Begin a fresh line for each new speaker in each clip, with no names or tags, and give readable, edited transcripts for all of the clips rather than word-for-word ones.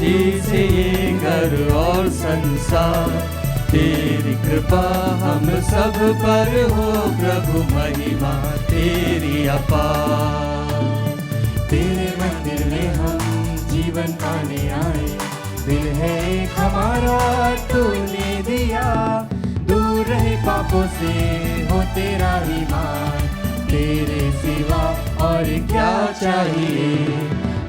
तुझी से ये घर और संसार, तेरी कृपा हम सब पर हो प्रभु, महिमा तेरी अपार। तेरे मंदिर में हम जीवन पाने आए, दिल है एक हमारा तूने दिया, दूर रहे पापों से हो तेरा ही मान, तेरे सिवा और क्या चाहिए।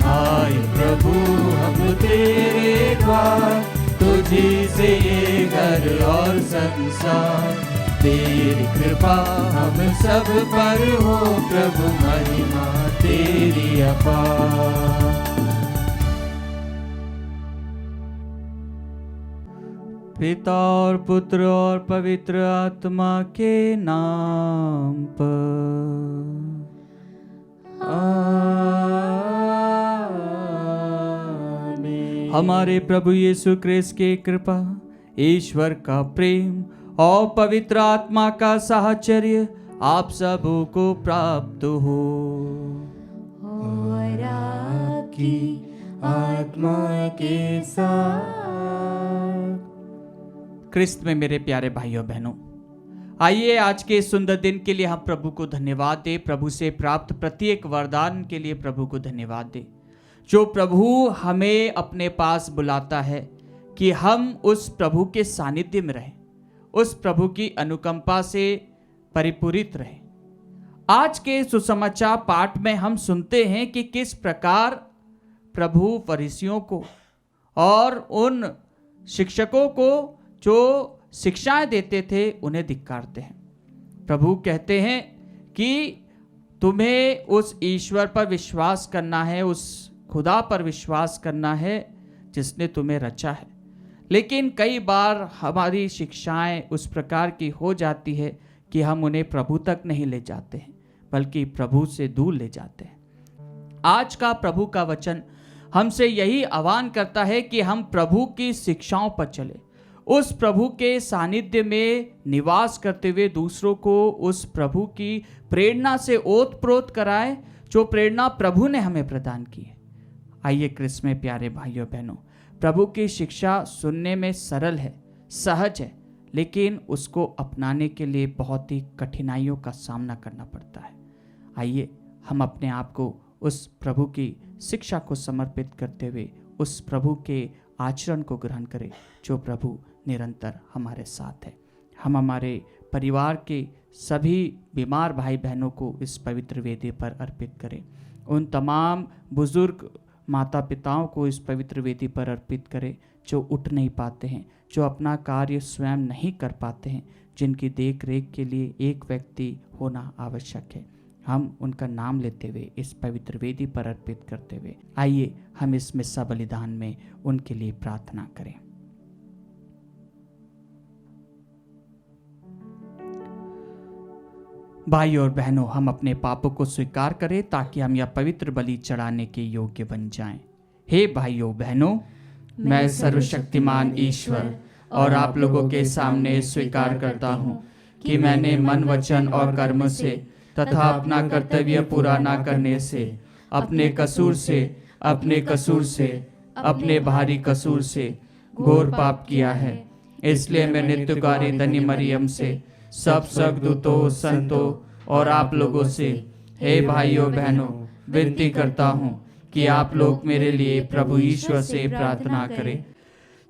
आए प्रभु हम तेरे द्वार, तुझी से ये घर और संसार, तेरी कृपा हम सब पर हो प्रभु, महिमा तेरी अपार। पिता और पुत्र और पवित्र आत्मा के नाम पर आमीन। हमारे प्रभु यीशु क्रिस्त की कृपा, ईश्वर का प्रेम और पवित्र आत्मा का साहचर्य आप सबों को प्राप्त हो।
और आपकी आत्मा के साथ।
क्रिस्त में मेरे प्यारे भाइयों बहनों, आइए आज के सुंदर दिन के लिए हम प्रभु को धन्यवाद दें। प्रभु से प्राप्त प्रत्येक वरदान के लिए प्रभु को धन्यवाद दें, जो प्रभु हमें अपने पास बुलाता है कि हम उस प्रभु के सानिध्य में रहें, उस प्रभु की अनुकंपा से परिपूरित रहें। आज के सुसमाचार पाठ में हम सुनते हैं कि किस प्रकार प्रभु फरीसियों को और उन शिक्षकों को जो शिक्षाएं देते थे उन्हें धिक्कारते हैं। प्रभु कहते हैं कि तुम्हें उस ईश्वर पर विश्वास करना है, उस खुदा पर विश्वास करना है जिसने तुम्हें रचा है। लेकिन कई बार हमारी शिक्षाएं उस प्रकार की हो जाती है कि हम उन्हें प्रभु तक नहीं ले जाते हैं, बल्कि प्रभु से दूर ले जाते हैं। आज का प्रभु का वचन हमसे यही आह्वान करता है कि हम प्रभु की शिक्षाओं पर चले, उस प्रभु के सानिध्य में निवास करते हुए दूसरों को उस प्रभु की प्रेरणा से ओतप्रोत कराए, जो प्रेरणा प्रभु ने हमें प्रदान की है। आइए क्रिस्त में प्यारे भाइयों बहनों, प्रभु की शिक्षा सुनने में सरल है, सहज है, लेकिन उसको अपनाने के लिए बहुत ही कठिनाइयों का सामना करना पड़ता है। आइए हम अपने आप को उस प्रभु की शिक्षा को समर्पित करते हुए उस प्रभु के आचरण को ग्रहण करें, जो प्रभु निरंतर हमारे साथ है। हम हमारे परिवार के सभी बीमार भाई बहनों को इस पवित्र वेदी पर अर्पित करें। उन तमाम बुजुर्ग माता पिताओं को इस पवित्र वेदी पर अर्पित करें जो उठ नहीं पाते हैं, जो अपना कार्य स्वयं नहीं कर पाते हैं, जिनकी देख रेख के लिए एक व्यक्ति होना आवश्यक है। हम उनका नाम लेते हुए इस पवित्र वेदी पर अर्पित करते हुए आइए हम इस मिस्सा बलिदान में उनके लिए प्रार्थना करें। भाई और बहनों, हम अपने पापों को स्वीकार करें ताकि हम यह पवित्र बलि चढ़ाने के योग्य बन जाएं। हे भाइयों बहनों, मैं सर्वशक्तिमान ईश्वर और आप लोगों के सामने स्वीकार करता हूं कि मैंने मन, वचन और कर्म से तथा अपना कर्तव्य पूरा न करने से, अपने कसूर से, अपने भारी कसूर से घोर पाप किया है। इसलिए मैं नित्यकारी धन्य मरियम से, सब स्वर्गदूतों, संतों और आप लोगों से, हे भाइयों बहनों, विनती करता हूँ कि आप लोग मेरे लिए प्रभु ईश्वर से प्रार्थना करें।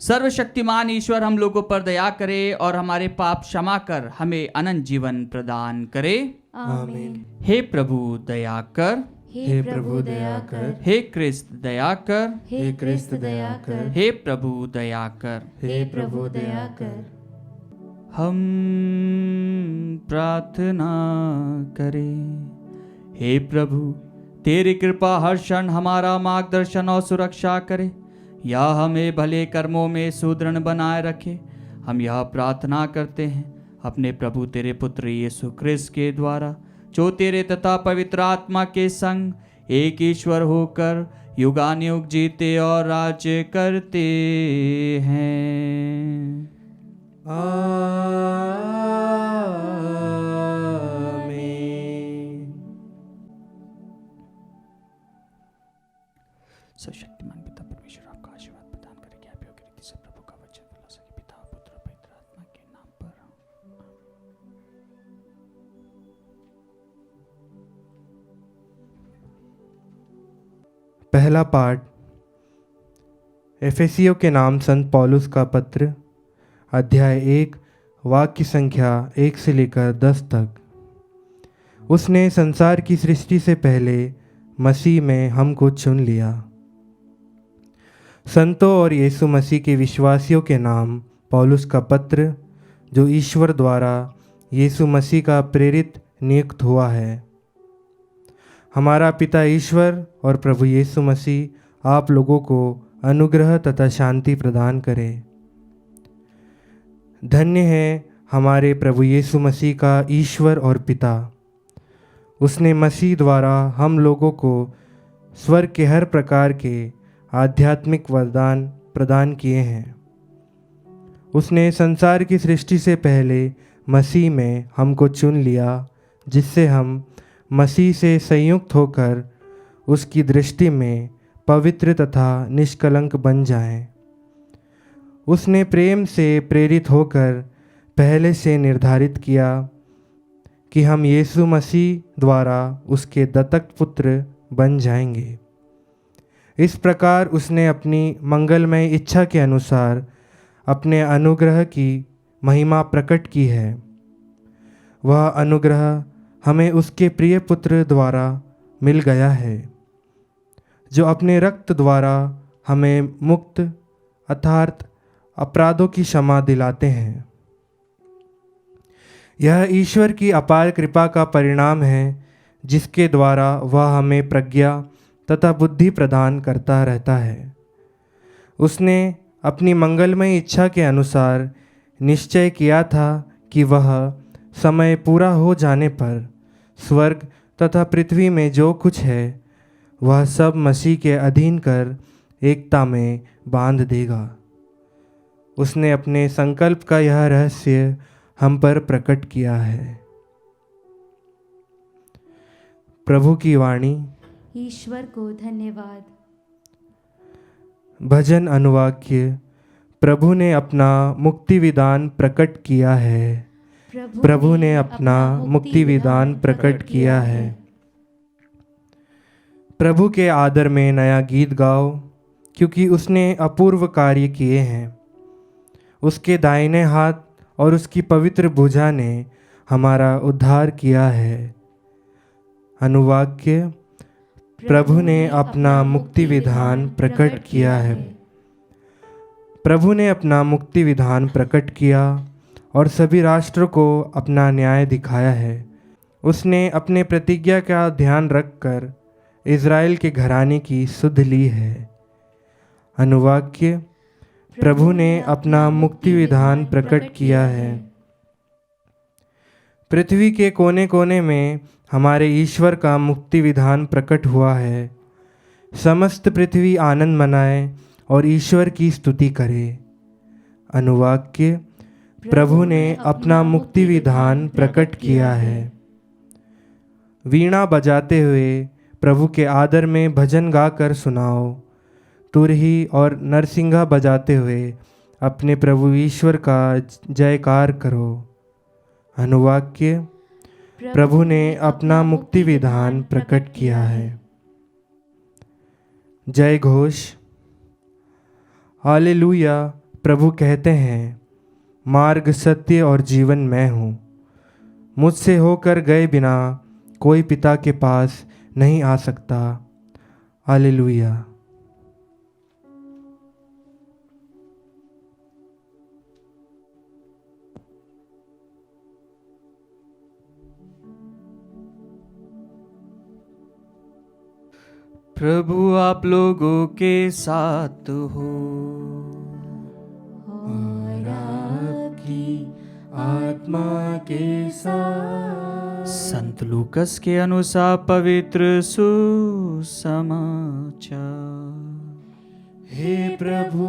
सर्वशक्तिमान ईश्वर हम लोगों पर दया करे और हमारे पाप क्षमा कर हमें अनंत जीवन प्रदान करे।
आमीन।
हे प्रभु दया कर,
हे प्रभु दया कर,
हे क्रिस्त दया कर,
हे क्रिस्त दया कर,
हे प्रभु दया कर,
हे प्रभु दया कर।
हम प्रार्थना करें। हे प्रभु, तेरी कृपा हर क्षण हमारा मार्गदर्शन और सुरक्षा करे, या हमें भले कर्मों में सुदृढ़ बनाए रखे। हम यह प्रार्थना करते हैं अपने प्रभु तेरे पुत्र यीशु क्रिस्त के द्वारा, जो तेरे तथा पवित्र आत्मा के संग एक ईश्वर होकर युगानुयुग जीते और राज्य करते हैं। आमीन। सर्वशक्तिमान पिता परमेश्वर आपका आशीर्वाद
पहला पाठ एफेसियों के नाम संत पौलुस का पत्र, अध्याय 1, वाक्य संख्या 1 से लेकर 10 तक। उसने संसार की सृष्टि से पहले मसीह में हमको चुन लिया। संतों और यीशु मसीह के विश्वासियों के नाम पौलुस का पत्र, जो ईश्वर द्वारा यीशु मसीह का प्रेरित नियुक्त हुआ है। हमारा पिता ईश्वर और प्रभु यीशु मसीह आप लोगों को अनुग्रह तथा शांति प्रदान करे। धन्य है हमारे प्रभु यीशु मसीह का ईश्वर और पिता। उसने मसीह द्वारा हम लोगों को स्वर्ग के हर प्रकार के आध्यात्मिक वरदान प्रदान किए हैं। उसने संसार की सृष्टि से पहले मसीह में हमको चुन लिया, जिससे हम मसीह से संयुक्त होकर उसकी दृष्टि में पवित्र तथा निष्कलंक बन जाएं। उसने प्रेम से प्रेरित होकर पहले से निर्धारित किया कि हम यीशु मसीह द्वारा उसके दत्तक पुत्र बन जाएंगे। इस प्रकार उसने अपनी मंगलमय इच्छा के अनुसार अपने अनुग्रह की महिमा प्रकट की है। वह अनुग्रह हमें उसके प्रिय पुत्र द्वारा मिल गया है, जो अपने रक्त द्वारा हमें मुक्त अर्थात अपराधों की क्षमा दिलाते हैं। यह ईश्वर की अपार कृपा का परिणाम है, जिसके द्वारा वह हमें प्रज्ञा तथा बुद्धि प्रदान करता रहता है। उसने अपनी मंगलमय इच्छा के अनुसार निश्चय किया था कि वह समय पूरा हो जाने पर स्वर्ग तथा पृथ्वी में जो कुछ है वह सब मसीह के अधीन कर एकता में बांध देगा। उसने अपने संकल्प का यह रहस्य हम पर प्रकट किया है। प्रभु की वाणी।
ईश्वर को धन्यवाद।
भजन अनुवाक्य। प्रभु ने अपना मुक्ति विधान प्रकट किया है। प्रभु ने अपना मुक्ति विधान प्रकट किया है। प्रभु के आदर में नया गीत गाओ, क्योंकि उसने अपूर्व कार्य किए हैं। उसके दाहिने हाथ और उसकी पवित्र भुजा ने हमारा उद्धार किया है। अनुवाक्य। प्रभु ने अपना मुक्ति विधान प्रकट किया है। प्रभु ने अपना मुक्ति विधान प्रकट किया और सभी राष्ट्रों को अपना न्याय दिखाया है। उसने अपने प्रतिज्ञा का ध्यान रखकर इज़राइल के घराने की सुध ली है। अनुवाक्य। प्रभु ने अपना मुक्ति विधान प्रकट किया है। पृथ्वी के कोने कोने में हमारे ईश्वर का मुक्ति विधान प्रकट हुआ है। समस्त पृथ्वी आनंद मनाए और ईश्वर की स्तुति करे। अनुवाक्य। प्रभु ने अपना मुक्ति विधान प्रकट किया है। वीणा बजाते हुए प्रभु के आदर में भजन गाकर सुनाओ। तुरही और नरसिंगा बजाते हुए अपने प्रभु ईश्वर का जयकार करो। अनुवाक्य। प्रभु ने अपना मुक्ति विधान प्रकट किया है। जय घोष। हालेलुया। प्रभु कहते हैं, मार्ग, सत्य और जीवन मैं हूँ। मुझसे होकर गए बिना कोई पिता के पास नहीं आ सकता। हालेलुया।
प्रभु आप लोगों के साथ हो
और आपकी आत्मा के साथ।
संत लूकस के अनुसार पवित्र सुसमाचार।
हे प्रभु,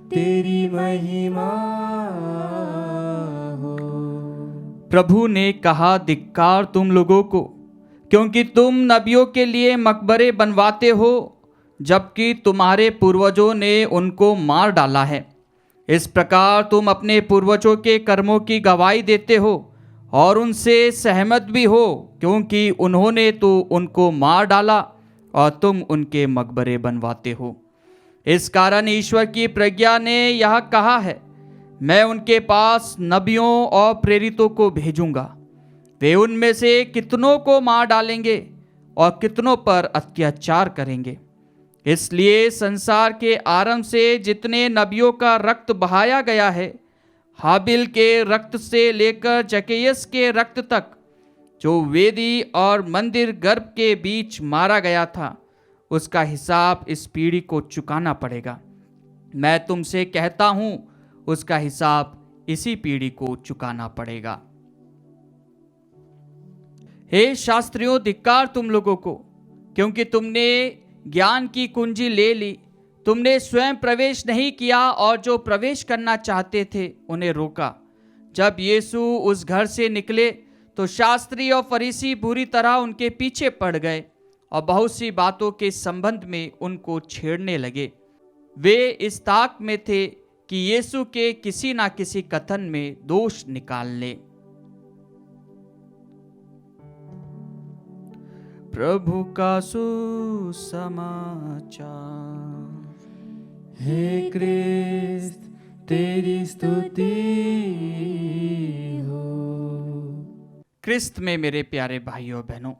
तेरी महिमा हो।
प्रभु ने कहा, धिक्कार तुम लोगों को, क्योंकि तुम नबियों के लिए मकबरे बनवाते हो, जबकि तुम्हारे पूर्वजों ने उनको मार डाला है। इस प्रकार तुम अपने पूर्वजों के कर्मों की गवाही देते हो और उनसे सहमत भी हो, क्योंकि उन्होंने तो उनको मार डाला और तुम उनके मकबरे बनवाते हो। इस कारण ईश्वर की प्रज्ञा ने यह कहा है, मैं उनके पास नबियों और प्रेरितों को भेजूंगा, वे उनमें से कितनों को मार डालेंगे और कितनों पर अत्याचार करेंगे। इसलिए संसार के आरंभ से जितने नबियों का रक्त बहाया गया है, हाबिल के रक्त से लेकर जकेयस के रक्त तक, जो वेदी और मंदिर गर्भ के बीच मारा गया था, उसका हिसाब इस पीढ़ी को चुकाना पड़ेगा। मैं तुमसे कहता हूं, उसका हिसाब इसी पीढ़ी को चुकाना पड़ेगा। हे शास्त्रियों, धिक्कार तुम लोगों को, क्योंकि तुमने ज्ञान की कुंजी ले ली। तुमने स्वयं प्रवेश नहीं किया और जो प्रवेश करना चाहते थे उन्हें रोका। जब यीशु उस घर से निकले तो शास्त्री और फरीसी बुरी तरह उनके पीछे पड़ गए और बहुत सी बातों के संबंध में उनको छेड़ने लगे। वे इस ताक में थे कि यीशु के किसी ना किसी कथन में दोष निकाल ले। प्रभु का सुसमाचार।
हे क्रिस्त तेरी स्तुति हो।
क्रिस्त में मेरे प्यारे भाइयों बहनों,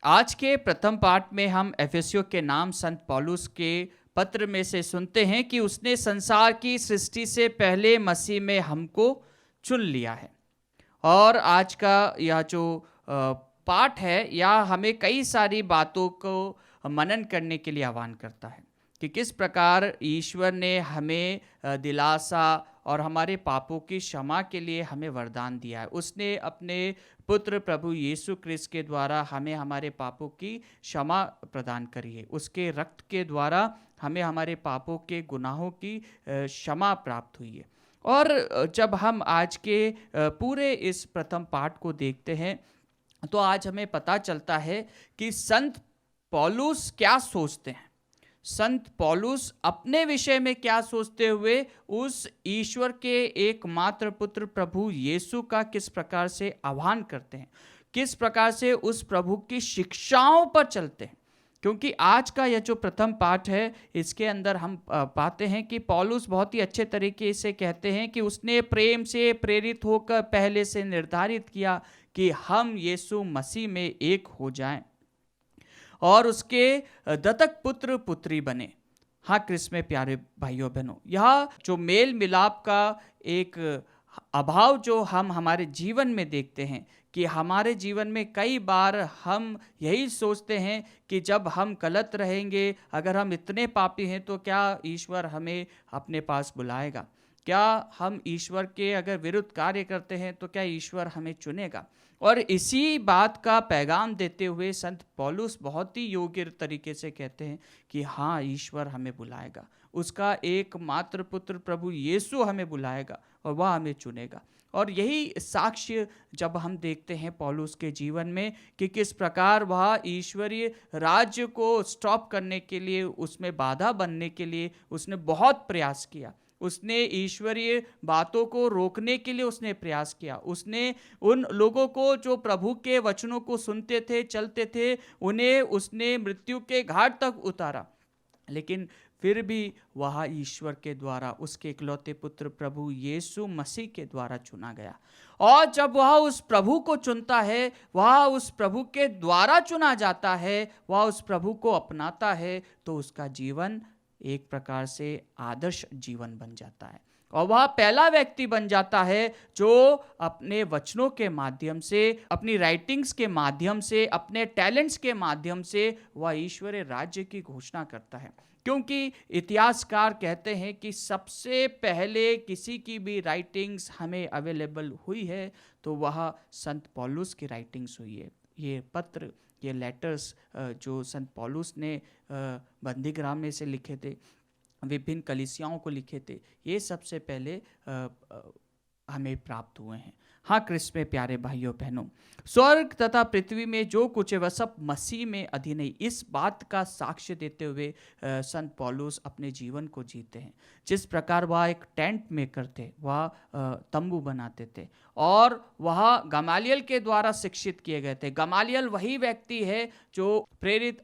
आज के प्रथम पाठ में हम एफेसियों के नाम संत पौलुस के पत्र में से सुनते हैं कि उसने संसार की सृष्टि से पहले मसीह में हमको चुन लिया है। और आज का यह जो पाठ है, यह हमें कई सारी बातों को मनन करने के लिए आह्वान करता है कि किस प्रकार ईश्वर ने हमें दिलासा और हमारे पापों की क्षमा के लिए हमें वरदान दिया है। उसने अपने पुत्र प्रभु यीशु क्रिस्त के द्वारा हमें हमारे पापों की क्षमा प्रदान करी है। उसके रक्त के द्वारा हमें हमारे पापों के गुनाहों की क्षमा प्राप्त हुई है। और जब हम आज के पूरे इस प्रथम पाठ को देखते हैं तो आज हमें पता चलता है कि संत पौलुस क्या सोचते हैं। संत पौलुस अपने विषय में क्या सोचते हुए उस ईश्वर के एकमात्र पुत्र प्रभु यीशु का किस प्रकार से आह्वान करते हैं, किस प्रकार से उस प्रभु की शिक्षाओं पर चलते हैं। क्योंकि आज का यह जो प्रथम पाठ है, इसके अंदर हम पाते हैं कि पौलुस बहुत ही अच्छे तरीके से कहते हैं कि उसने प्रेम से प्रेरित होकर पहले से निर्धारित किया कि हम यीशु मसीह में एक हो जाएं और उसके दत्तक पुत्र पुत्री बने। हाँ क्रिस्त में प्यारे भाइयों बहनों, यह जो मेल मिलाप का एक अभाव जो हम हमारे जीवन में देखते हैं कि हमारे जीवन में कई बार हम यही सोचते हैं कि जब हम गलत रहेंगे, अगर हम इतने पापी हैं तो क्या ईश्वर हमें अपने पास बुलाएगा? क्या हम ईश्वर के अगर विरुद्ध कार्य करते हैं तो क्या ईश्वर हमें चुनेगा? और इसी बात का पैगाम देते हुए संत पौलुस बहुत ही योग्य तरीके से कहते हैं कि हाँ, ईश्वर हमें बुलाएगा, उसका एकमात्र पुत्र प्रभु यीशु हमें बुलाएगा और वह हमें चुनेगा। और यही साक्ष्य जब हम देखते हैं पौलुस के जीवन में कि किस प्रकार वह ईश्वरीय राज्य को स्टॉप करने के लिए, उसमें बाधा बनने के लिए उसने बहुत प्रयास किया। उसने ईश्वरीय बातों को रोकने के लिए उसने प्रयास किया। उसने उन लोगों को जो प्रभु के वचनों को सुनते थे, चलते थे, उन्हें उसने मृत्यु के घाट तक उतारा। लेकिन फिर भी वह ईश्वर के द्वारा, उसके इकलौते पुत्र प्रभु यीशु मसीह के द्वारा चुना गया। और जब वह उस प्रभु को चुनता है, वह उस प्रभु के द्वारा चुना जाता है, वह उस प्रभु को अपनाता है, तो उसका जीवन एक प्रकार से आदर्श जीवन बन जाता है। और वह पहला व्यक्ति बन जाता है जो अपने वचनों के माध्यम से, अपनी राइटिंग्स के माध्यम से, अपने टैलेंट्स के माध्यम से वह ईश्वरीय राज्य की घोषणा करता है। क्योंकि इतिहासकार कहते हैं कि सबसे पहले किसी की भी राइटिंग्स हमें अवेलेबल हुई है तो वह संत पौलुस की राइटिंग्स हुई है। ये पत्र, ये लेटर्स जो संत पौलुस ने बंदीगृह में से लिखे थे, विभिन्न कलीसियाओं को लिखे थे, ये सबसे पहले हमें प्राप्त हुए हैं। हाँ क्रिस्त में प्यारे भाइयों बहनों, स्वर्ग तथा पृथ्वी में जो कुछ है वह सब मसीह में अधीन है। इस बात का साक्ष्य देते हुए संत पौलुस अपने जीवन को जीते हैं। जिस प्रकार वह एक टेंट मेकर थे, वह तंबू बनाते थे और वह गमालियल के द्वारा शिक्षित किए गए थे। गमालियल वही व्यक्ति है जो प्रेरित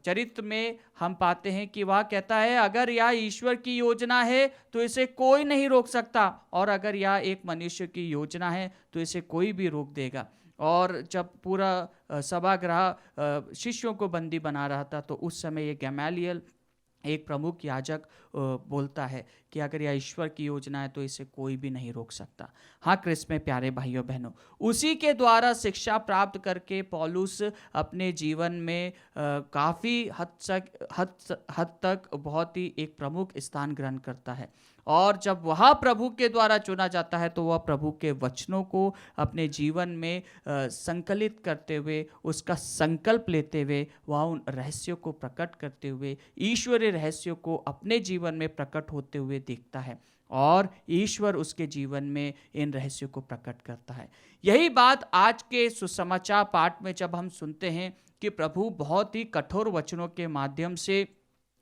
चरित्र में हम पाते हैं कि वह कहता है अगर यह ईश्वर की योजना है तो इसे कोई नहीं रोक सकता, और अगर यह एक मनुष्य की योजना है तो इसे कोई भी रोक देगा। और जब पूरा सभागृह शिष्यों को बंदी बना रहा था तो उस समय ये गमालियल एक प्रमुख याजक बोलता है कि अगर यह ईश्वर की योजना है तो इसे कोई भी नहीं रोक सकता। हाँ क्रिस्त में प्यारे भाइयों बहनों, उसी के द्वारा शिक्षा प्राप्त करके पौलुस अपने जीवन में काफ़ी हद तक बहुत ही एक प्रमुख स्थान ग्रहण करता है। और जब वह प्रभु के द्वारा चुना जाता है तो वह प्रभु के वचनों को अपने जीवन में संकलित करते हुए, उसका संकल्प लेते हुए, वह उन रहस्यों को प्रकट करते हुए, ईश्वरीय रहस्यों को अपने जीवन में प्रकट होते हुए देखता है और ईश्वर उसके जीवन में इन रहस्यों को प्रकट करता है। यही बात आज के सुसमाचार पाठ में जब हम सुनते हैं कि प्रभु बहुत ही कठोर वचनों के माध्यम से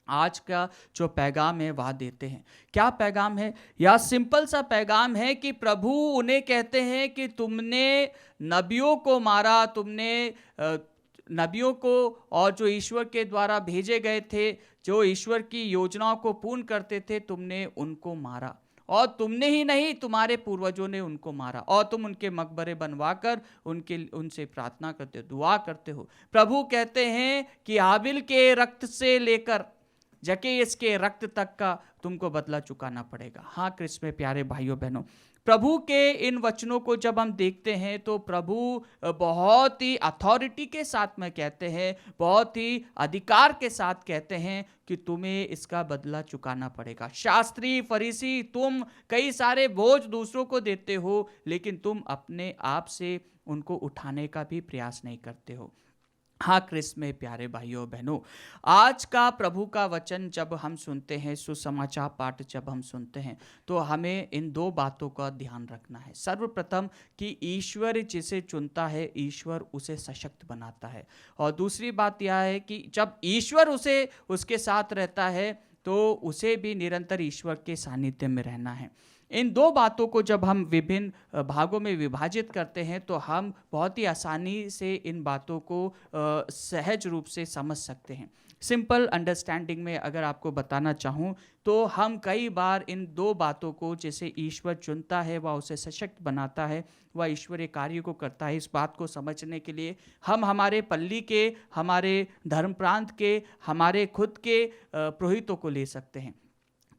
आज का जो पैगाम है वह देते हैं। क्या पैगाम है? यह सिंपल सा पैगाम है कि प्रभु उन्हें कहते हैं कि तुमने नबियों को मारा, तुमने नबियों को और जो ईश्वर के द्वारा भेजे गए थे, जो ईश्वर की योजनाओं को पूर्ण करते थे, तुमने उनको मारा। और तुमने ही नहीं, तुम्हारे पूर्वजों ने उनको मारा और तुम उनके मकबरे बनवाकर उनसे प्रार्थना करते हो, दुआ करते हो। प्रभु कहते हैं कि हाबिल के रक्त से लेकर जकेस के रक्त तक का तुमको बदला चुकाना पड़ेगा। हाँ क्रिस्त में प्यारे भाइयों बहनों, प्रभु के इन वचनों को जब हम देखते हैं तो प्रभु बहुत ही अथॉरिटी के साथ में कहते हैं, बहुत ही अधिकार के साथ कहते हैं कि तुम्हें इसका बदला चुकाना पड़ेगा। शास्त्री फरीसी, तुम कई सारे बोझ दूसरों को देते हो लेकिन तुम अपने आप से उनको उठाने का भी प्रयास नहीं करते हो। हाँ क्रिस्त में प्यारे भाइयों बहनों, आज का प्रभु का वचन जब हम सुनते हैं, सुसमाचार पाठ जब हम सुनते हैं तो हमें इन दो बातों का ध्यान रखना है। सर्वप्रथम कि ईश्वर जिसे चुनता है, ईश्वर उसे सशक्त बनाता है। और दूसरी बात यह है कि जब ईश्वर उसके साथ रहता है तो उसे भी निरंतर ईश्वर के सानिध्य में रहना है। इन दो बातों को जब हम विभिन्न भागों में विभाजित करते हैं तो हम बहुत ही आसानी से इन बातों को सहज रूप से समझ सकते हैं। सिंपल अंडरस्टैंडिंग में अगर आपको बताना चाहूँ तो हम कई बार इन दो बातों को, जैसे ईश्वर चुनता है, वह उसे सशक्त बनाता है, वह ईश्वरीय कार्य को करता है, इस बात को समझने के लिए हम हमारे पल्ली के, हमारे धर्म प्रांत के, हमारे खुद के पुरोहितों को ले सकते हैं।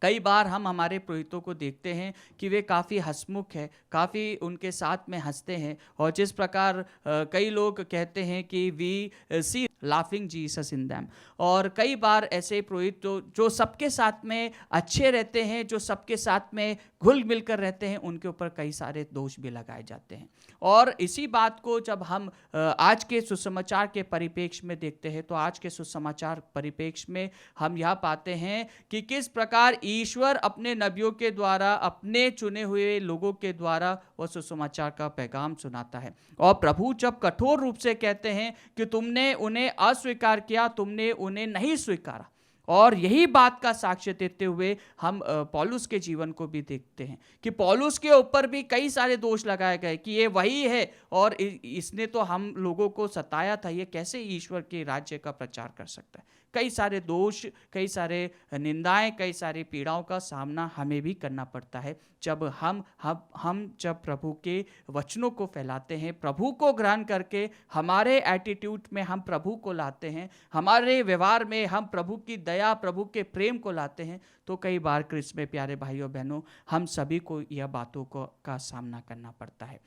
कई बार हम हमारे पुरोहितों को देखते हैं कि वे काफ़ी हंसमुख है, काफ़ी उनके साथ में हंसते हैं, और जिस प्रकार कई लोग कहते हैं कि we see laughing Jesus in them. और कई बार ऐसे पुरोहित जो सबके साथ में अच्छे रहते हैं, जो सबके साथ में घुल मिलकर रहते हैं, उनके ऊपर कई सारे दोष भी लगाए जाते हैं। और इसी बात को जब हम आज के सुसमाचार के परिप्रेक्ष्य में देखते हैं तो आज के सुसमाचार परिप्रेक्ष्य में हम यह पाते हैं कि किस प्रकार ईश्वर अपने नबियों के द्वारा, अपने चुने हुए लोगों के द्वारा वह सुसमाचार का पैगाम सुनाता है। और प्रभु जब कठोर रूप से कहते हैं कि तुमने उन्हें अस्वीकार किया, तुमने उन्हें नहीं स्वीकारा, और यही बात का साक्ष्य देते हुए हम पौलुस के जीवन को भी देखते हैं कि पौलुस के ऊपर भी कई सारे दोष लगाए गए कि ये वही है और इसने तो हम लोगों को सताया था, ये कैसे ईश्वर के राज्य का प्रचार कर सकता है। कई सारे दोष, कई सारे निंदाएं, कई सारी पीड़ाओं का सामना हमें भी करना पड़ता है जब हम जब प्रभु के वचनों को फैलाते हैं, प्रभु को ग्रहण करके हमारे एटीट्यूड में हम प्रभु को लाते हैं, हमारे व्यवहार में हम प्रभु की दया, प्रभु के प्रेम को लाते हैं, तो कई बार क्रिस्त में प्यारे भाइयों बहनों हम सभी को यह बातों का सामना करना पड़ता है।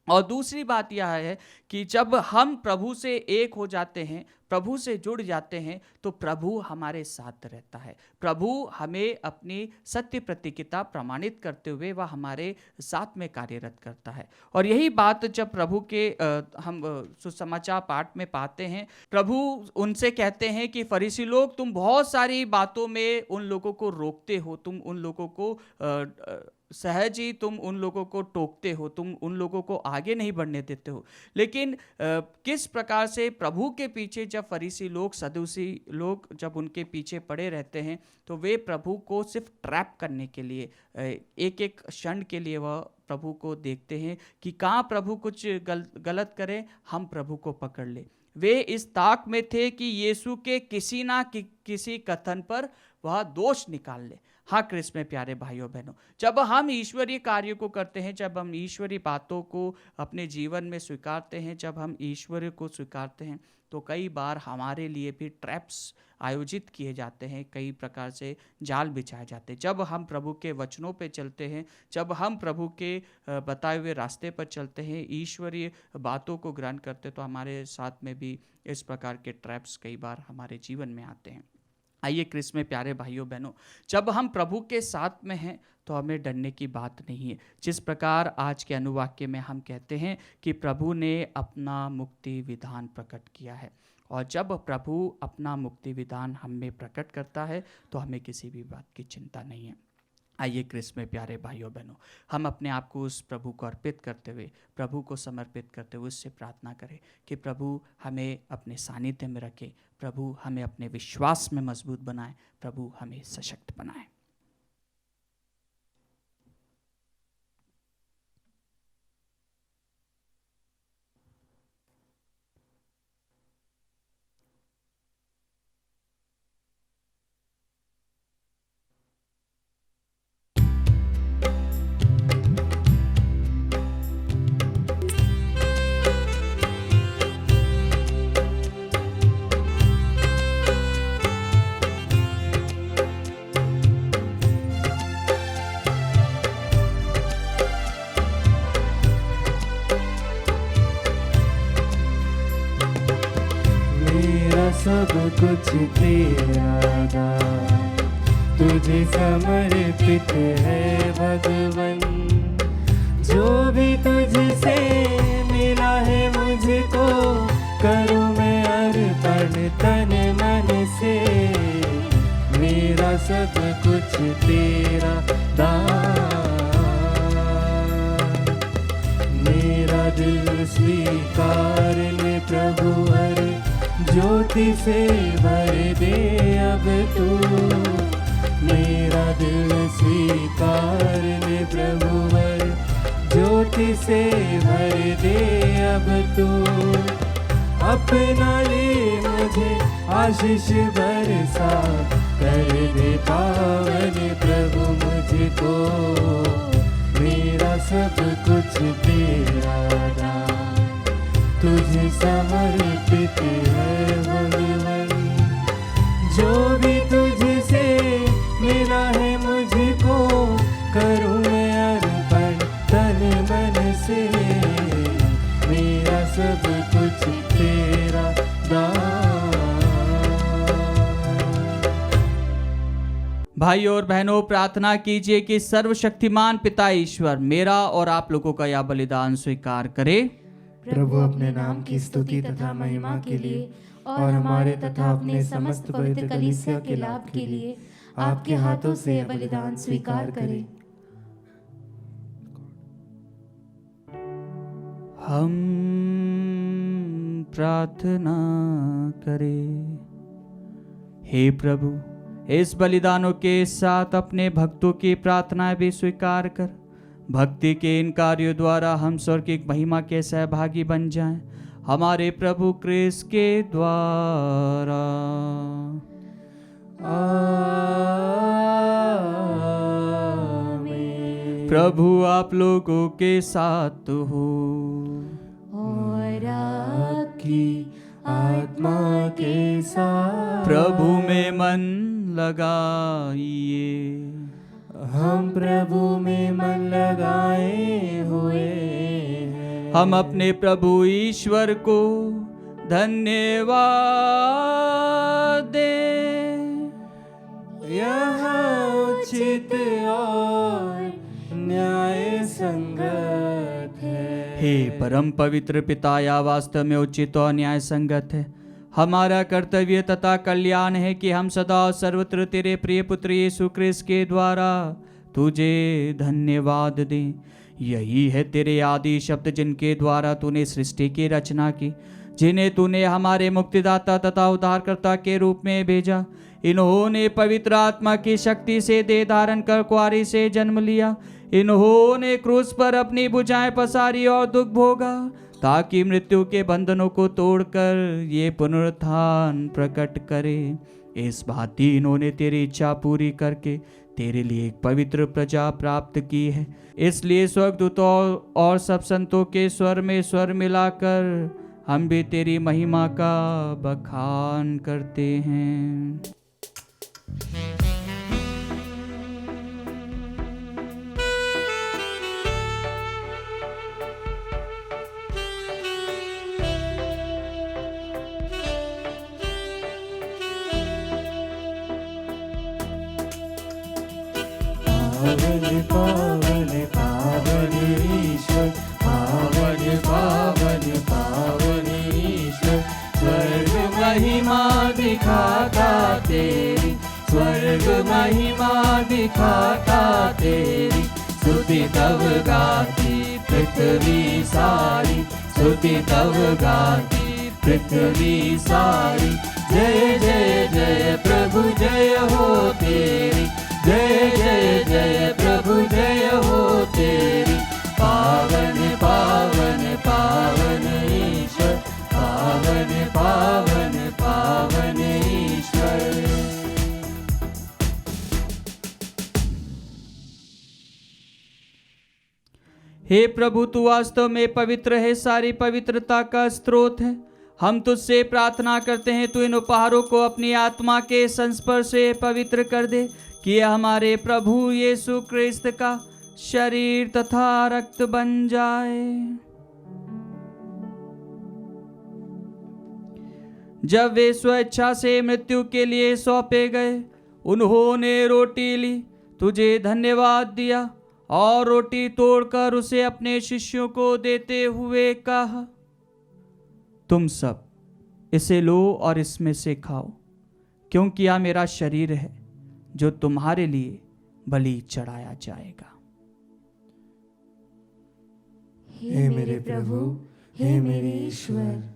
और दूसरी बात यह है कि जब हम प्रभु से एक हो जाते हैं, प्रभु से जुड़ जाते हैं, तो प्रभु हमारे साथ रहता है। प्रभु हमें अपनी सत्य प्रतिज्ञता प्रमाणित करते हुए वह हमारे साथ में कार्यरत करता है। और यही बात जब प्रभु के हम सुसमाचार पाठ में पाते हैं, प्रभु उनसे कहते हैं कि फरीसी लोग, तुम बहुत सारी बातों में उन लोगों को रोकते हो, तुम उन लोगों को सहज ही तुम उन लोगों को टोकते हो, तुम उन लोगों को आगे नहीं बढ़ने देते हो। लेकिन किस प्रकार से प्रभु के पीछे जब फरीसी लोग, सदूसी लोग जब उनके पीछे पड़े रहते हैं, तो वे प्रभु को सिर्फ ट्रैप करने के लिए, एक एक क्षण के लिए वह प्रभु को देखते हैं कि कहाँ प्रभु कुछ गलत करें, हम प्रभु को पकड़ ले। वे इस ताक में थे कि यीशु के किसी ना किसी कथन पर वह दोष निकाल ले। हाँ क्रिस्त में प्यारे भाइयों बहनों, जब हम ईश्वरीय कार्यों को करते हैं, जब हम ईश्वरीय बातों को अपने जीवन में स्वीकारते हैं, जब हम ईश्वर को स्वीकारते हैं, तो कई बार हमारे लिए भी ट्रैप्स आयोजित किए जाते हैं, कई प्रकार से जाल बिछाए जाते हैं। जब हम प्रभु के वचनों पे चलते हैं, जब हम प्रभु के बताए हुए रास्ते पर चलते हैं, ईश्वरीय बातों को ग्रहण करते, तो हमारे साथ में भी इस प्रकार के ट्रैप्स कई बार हमारे जीवन में आते हैं। आइए क्रिस्त में प्यारे भाइयों बहनों, जब हम प्रभु के साथ में हैं तो हमें डरने की बात नहीं है। जिस प्रकार आज के अनुवाक्य में हम कहते हैं कि प्रभु ने अपना मुक्ति विधान प्रकट किया है, और जब प्रभु अपना मुक्ति विधान हम में प्रकट करता है तो हमें किसी भी बात की चिंता नहीं है। आइए क्रिस्त में प्यारे भाइयों बहनों, हम अपने आप को उस प्रभु को अर्पित करते हुए, प्रभु को समर्पित करते हुए उससे प्रार्थना करें कि प्रभु हमें अपने सानिध्य में रखे, प्रभु हमें अपने विश्वास में मजबूत बनाए, प्रभु हमें सशक्त बनाए।
सब कुछ तेरा दान, तुझे समर्पित है भगवन। जो भी तुझसे मिला है मुझको, करूँ मैं अर्पण तन मन से। मेरा सब कुछ तेरा दान, मेरा दिल स्वीकार ले प्रभु, हर ज्योति से भर दे अब तू। मेरा दिल स्वीकार ले प्रभु, हर ज्योति से भर दे अब तू। अपना ले मुझे आशीष बरसा, कर दे पावन प्रभु मुझको। मेरा सब कुछ तेरा दान, तुझे समर्पित है भगवन। जो भी तुझसे मिला है मुझको, करूँ मैं अर्पण तन मन से। मेरा सब कुछ तेरा दान।
भाई और बहनों, प्रार्थना कीजिए कि सर्वशक्तिमान पिता ईश्वर मेरा और आप लोगों का यह बलिदान स्वीकार करे।
प्रभु अपने नाम की स्तुति तथा महिमा के लिए और हमारे तथा अपने समस्त पवित्र कलीसिया के लाभ के लिए आपके हाथों से यह बलिदान स्वीकार करें।
हम प्रार्थना करें। हे प्रभु, इस बलिदानों के साथ अपने भक्तों की प्रार्थनाएं भी स्वीकार कर भक्ति के इन कार्यों द्वारा हम स्वर्गिक महिमा के सहभागी बन जाएं, हमारे प्रभु क्रिस्त के द्वारा।
आमीन।
प्रभु आप लोगों के साथ हो
और आपकी आत्मा के साथ।
प्रभु में मन लगाइए।
हम प्रभु में मन लगाए हुए हैं।
हम अपने प्रभु ईश्वर को धन्यवाद दें।
यह उचित और न्याय संगत है।
हे परम पवित्र पिता, या वास्तव में उचित और न्याय संगत है, हमारा कर्तव्य तथा कल्याण है कि हम सदा और सर्वत्र तेरे प्रिय पुत्र यीशु क्रिस्त के द्वारा तुझे धन्यवाद दें। यही है तेरे आदि शब्द जिनके द्वारा तूने सृष्टि की रचना की, जिन्हें तूने हमारे मुक्तिदाता तथा उद्धारकर्ता के रूप में भेजा। इन्होंने पवित्र आत्मा की शक्ति से देह धारण कर कुआरी से जन्म लिया। इन्होंने क्रूस पर अपनी भुजाएं पसारी और दुख भोगा, ताकि मृत्यु के बंधनों को तोड़कर ये पुनरुत्थान प्रकट करे। इस भांति इन्होंने तेरी इच्छा पूरी करके तेरे लिए एक पवित्र प्रजा प्राप्त की है। इसलिए स्वर्गदूतों और सब संतों के स्वर में स्वर मिलाकर हम भी तेरी महिमा का बखान करते हैं।
पावन पावन पावन ईश्वर, पावन पावन पावन ईश्वर। स्वर्ग महिमा दिखाता तेरी, स्वर्ग महिमा दिखाता तेरी। स्तुति तब गाती पृथ्वी सारी, स्तुति तब गाती पृथ्वी सारी। जय जय जय प्रभु जय हो तेरी, जय जय जय प्रभु जय हो तेरी। पावन पावन पावन ईश्वर, पावन पावन पावन ईश्वर।
हे प्रभु, तू वास्तव में पवित्र है, सारी पवित्रता का स्रोत है। हम तुझसे प्रार्थना करते हैं, तू इन उपहारों को अपनी आत्मा के संस्पर्श से पवित्र कर दे, कि यह हमारे प्रभु यीशु क्रिस्त का शरीर तथा रक्त बन जाए। जब वे स्वेच्छा से मृत्यु के लिए सौंपे गए, उन्होंने रोटी ली, तुझे धन्यवाद दिया और रोटी तोड़कर उसे अपने शिष्यों को देते हुए कहा, तुम सब इसे लो और इसमें से खाओ, क्योंकि यह मेरा शरीर है जो तुम्हारे लिए बलि चढ़ाया जाएगा।
हे मेरे प्रभु, हे मेरे ईश्वर।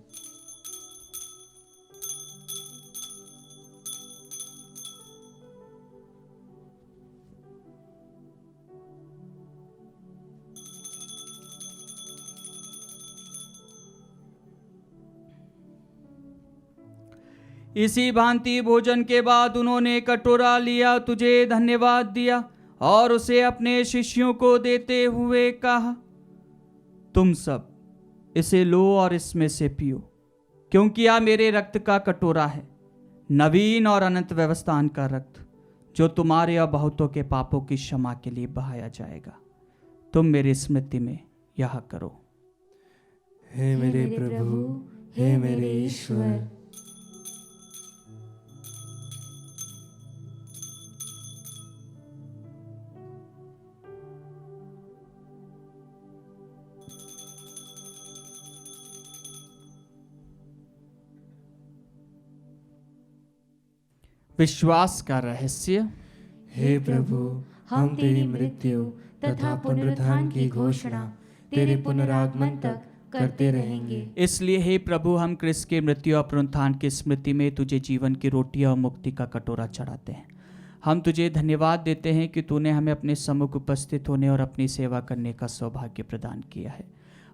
इसी भांति भोजन के बाद उन्होंने कटोरा लिया, तुझे धन्यवाद दिया और उसे अपने शिष्यों को देते हुए कहा, तुम सब इसे लो और इसमें से पियो, क्योंकि यह मेरे रक्त का कटोरा है, नवीन और अनंत व्यवस्थान का रक्त, जो तुम्हारे और बहुतों के पापों की क्षमा के लिए बहाया जाएगा। तुम मेरी स्मृति में यह करो।
हे मेरे प्रभु, हे मेरे ईश्वर।
विश्वास का रहस्य।
हे प्रभु, हम तेरी मृत्यु तथा पुनरुत्थान की घोषणा तेरे पुनरागमन तक करते रहेंगे।
इसलिए हे प्रभु, हम क्रिस्त की मृत्यु और पुनरुत्थान की स्मृति में तुझे जीवन की रोटी और मुक्ति का कटोरा चढ़ाते हैं। हम तुझे धन्यवाद देते हैं कि तूने हमें अपने सम्मुख उपस्थित होने और अपनी सेवा करने का सौभाग्य प्रदान किया है।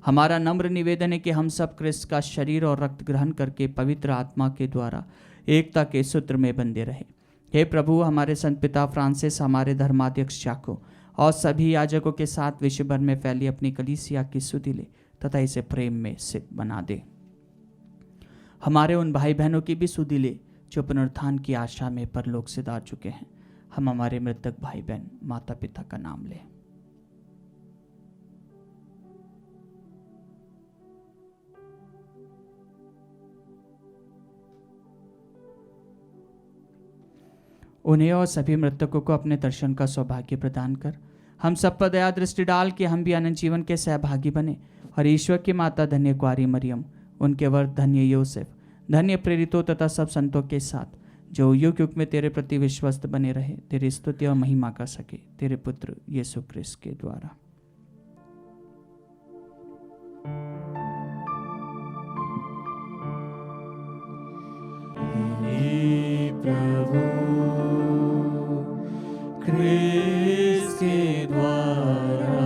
हमारा नम्र निवेदन है कि हम सब क्रिस्त का शरीर और रक्त ग्रहण करके पवित्र आत्मा के द्वारा एकता के सूत्र में बंधे रहे। हे प्रभु, हमारे संत पिता फ्रांसिस, हमारे धर्माध्यक्ष चाको और सभी याजकों के साथ विश्व भर में फैली अपनी कलीसिया की सुधि ले तथा इसे प्रेम में सिद्ध बना दे। हमारे उन भाई बहनों की भी सुधि ले जो पुनरुत्थान की आशा में परलोक से जा चुके हैं। हम हमारे मृतक भाई बहन, माता पिता का नाम लें। उन्हें और सभी मृतकों को अपने दर्शन का सौभाग्य प्रदान कर हम सब पर दया दृष्टि डाल के हम भी अनंत जीवन के सहभागी बने। और ईश्वर की माता धन्य कुआरी मरियम, उनके वर धन्य योसेफ, धन्य प्रेरितों तथा सब संतों के साथ जो युग युग में तेरे प्रति विश्वस्त बने रहे, तेरी स्तुति और महिमा कर सके, तेरे पुत्र यीशु क्रिस्त के द्वारा।
प्रभु क्रिस्त के द्वारा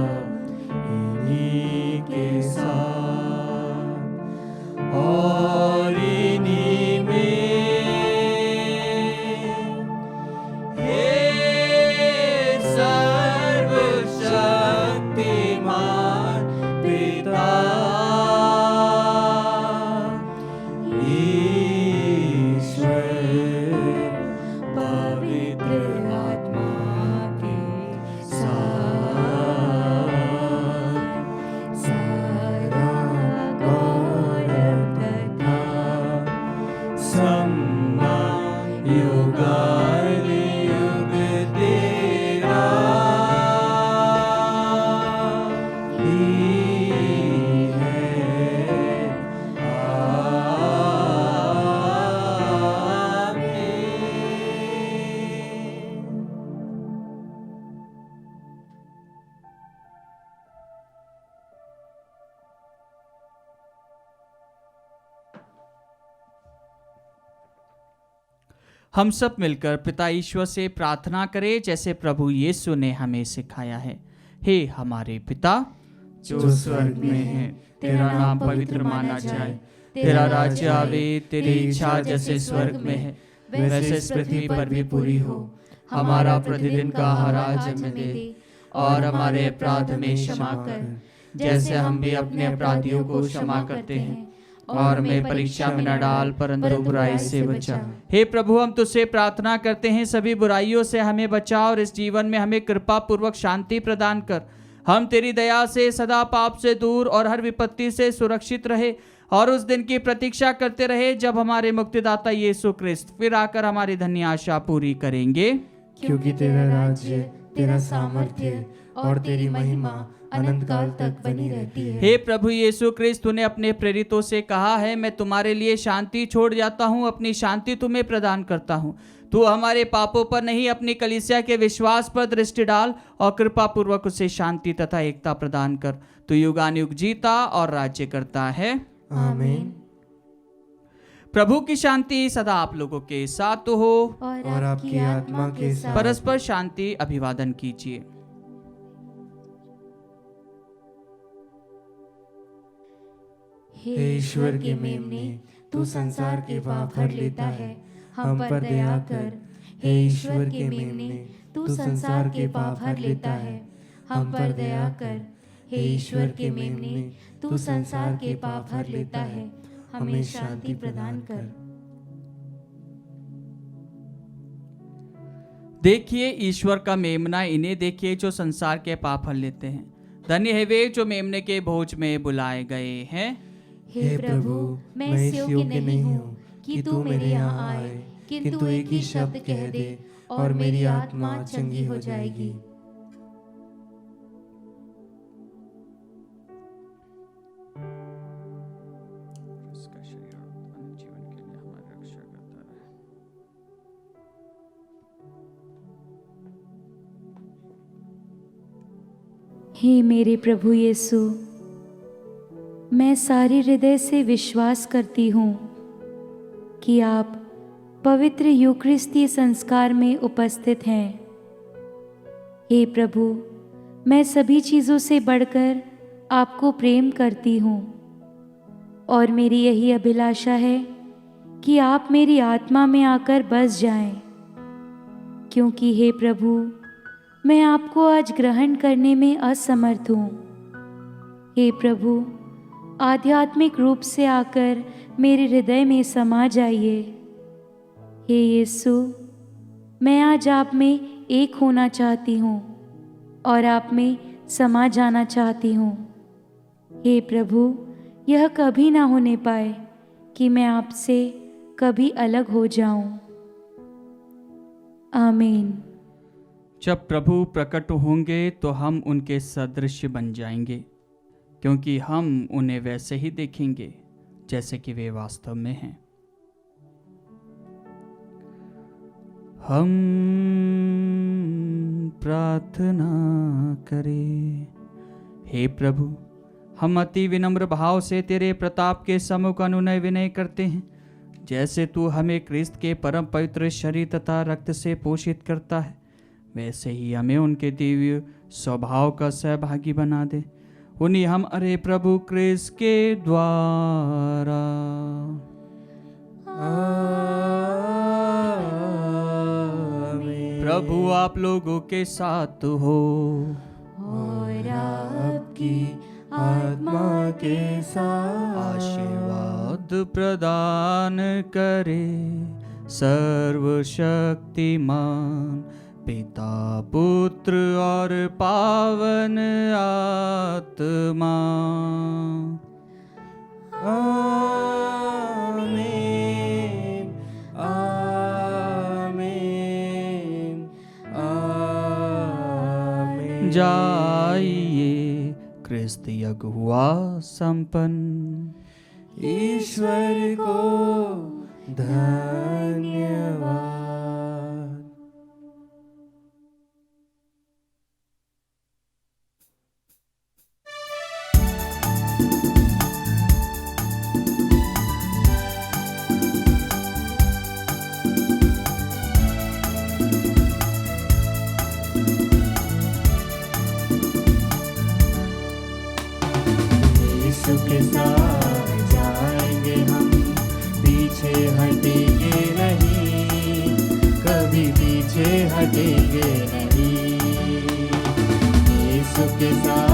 इन्हीं के साथ और इन्हीं में हे सर्वशक्तिमान पिता
हम सब मिलकर पिता ईश्वर से प्रार्थना करें जैसे प्रभु यीशु ने हमें सिखाया है। हे हमारे पिता जो स्वर्ग में है, तेरा नाम पवित्र माना जाए, तेरा राज्य आवे, तेरी इच्छा जैसे स्वर्ग में है वैसे इस पृथ्वी पर भी पूरी हो। हमारा प्रतिदिन का आहार आज हमें दे, और हमारे अपराध में क्षमा कर जैसे हम भी अपने अपराधियों को क्षमा करते हैं, और हमें परीक्षा में न डाल परंतु बुराई से बचा। हे प्रभु, हम तुझसे प्रार्थना करते हैं सभी बुराइयों से हमें बचा और इस जीवन में हमें कृपा पूर्वक शांति प्रदान कर। हम तेरी दया से सदा पाप से दूर और हर विपत्ति से सुरक्षित रहे और उस दिन की प्रतीक्षा करते रहे जब हमारे मुक्तिदाता यीशु क्रिस्त फिर आकर हमारी धन्य आशा पूरी करेंगे।
क्योंकि तेरा राज्य, तेरा सामर्थ्य और तेरी महिमा अनंत काल तक बनी रहती है।
हे प्रभु यीशु क्रिस्त, तूने अपने प्रेरितों से कहा है, मैं तुम्हारे लिए शांति छोड़ जाता हूँ, अपनी शांति तुम्हें प्रदान करता हूँ। तू हमारे पापों पर नहीं अपनी कलीसिया के विश्वास पर दृष्टि डाल और कृपा पूर्वक उसे शांति तथा एकता प्रदान कर। तू युगानुयुग जीता और राज्य करता है।
आमीन।
प्रभु की शांति सदा आप लोगों के साथ हो
और आपकी आत्मा के साथ।
परस्पर शांति अभिवादन कीजिए।
हे ईश्वर के मेमने, तू संसार के पाप हर लेता है, हम पर दया कर। हे ईश्वर के मेमने, तू संसार के पाप हर लेता है, हम पर दया कर। हे ईश्वर के मेमने, तू संसार के पाप हर लेता है, हमें शांति प्रदान कर।
देखिए ईश्वर का मेमना, इन्हें देखिए जो संसार के पाप हर लेते हैं। धन्य है वे जो मेमने के भोज में बुलाए गए हैं।
हे प्रभु, मैं इस योग्य नहीं हूँ कि तू मेरे यहाँ आए, किंतु एक ही शब्द कह दे और मेरी आत्मा चंगी हो जाएगी।
उसका शरीर और जीवन के लिए हमारी रक्षा करता रहे।
हे मेरे प्रभु यीशु, मैं सारे हृदय से विश्वास करती हूँ कि आप पवित्र यूकरिस्ती संस्कार में उपस्थित हैं। हे प्रभु, मैं सभी चीज़ों से बढ़कर आपको प्रेम करती हूँ और मेरी यही अभिलाषा है कि आप मेरी आत्मा में आकर बस जाएं, क्योंकि हे प्रभु, मैं आपको आज ग्रहण करने में असमर्थ हूँ। हे प्रभु, आध्यात्मिक रूप से आकर मेरे हृदय में समा जाइए। हे यीशु, मैं आज आप में एक होना चाहती हूँ और आप में समा जाना चाहती हूँ। हे प्रभु, यह कभी ना होने पाए कि मैं आपसे कभी अलग हो जाऊं। आमीन।
जब प्रभु प्रकट होंगे तो हम उनके सदृश बन जाएंगे, क्योंकि हम उन्हें वैसे ही देखेंगे जैसे कि वे वास्तव में हैं। हम प्रार्थना करें। हे प्रभु, हम अति विनम्र भाव से तेरे प्रताप के सम्मुख अनुनय विनय करते हैं। जैसे तू हमें क्रिस्त के परम पवित्र शरीर तथा रक्त से पोषित करता है, वैसे ही हमें उनके दिव्य स्वभाव का सहभागी बना दे। उन्हीं हम अरे प्रभु क्रिस्त के द्वारा। प्रभु आप लोगों के साथ हो
और आपकी आत्मा के साथ।
आशीर्वाद प्रदान करे सर्वशक्तिमान पिता पुत्र और पावन आत्मा।
आमीन, आमीन, आमीन।
जाइए, क्रिस्त यज्ञ हुआ संपन्न।
ईश्वर को धन्यवाद।
के साथ जाएंगे हम, पीछे हटेंगे नहीं, कभी पीछे हटेंगे नहीं। यीशु के साथ